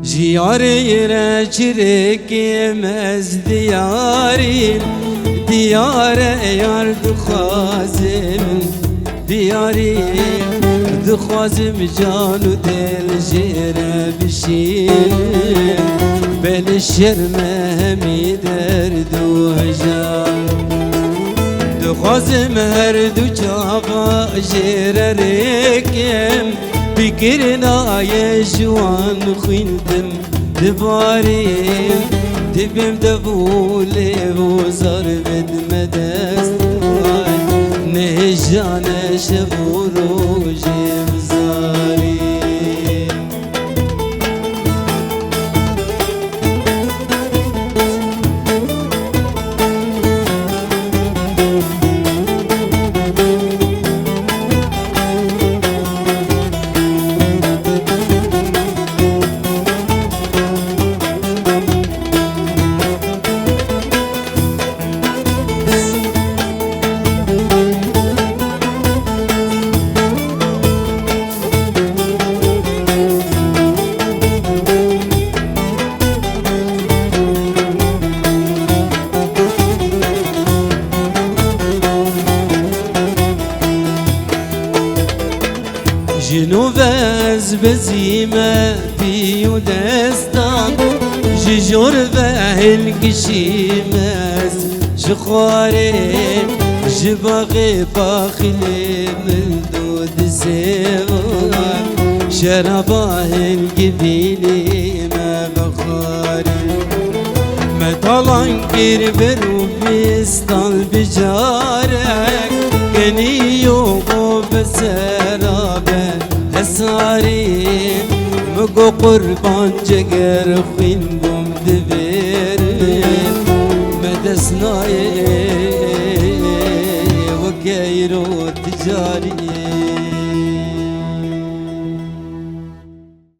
جياري راجرك مز دياري ديار يار دخازم دياري دخازم جانو دل جيرا بشين بل الشرمة همي دردو هجان دخازم هردو جابا جيرا ريكم بكرنا يا جوان خيندم دبارين دبم دبولي وزار بد مدستان نهجانا شبورو جيب زاري جنوبز بزيمة بيو دستان ججور بهل قشيمز جخاري جباغي باخلي من دود زيوان شرباهن قبيلي ما بخاري مطلعن قربر وبيستان بجارك كنيو بسرابه هساري مقو قربان جگر خوين بوم دبيرين مدسناي وكيرو تجاري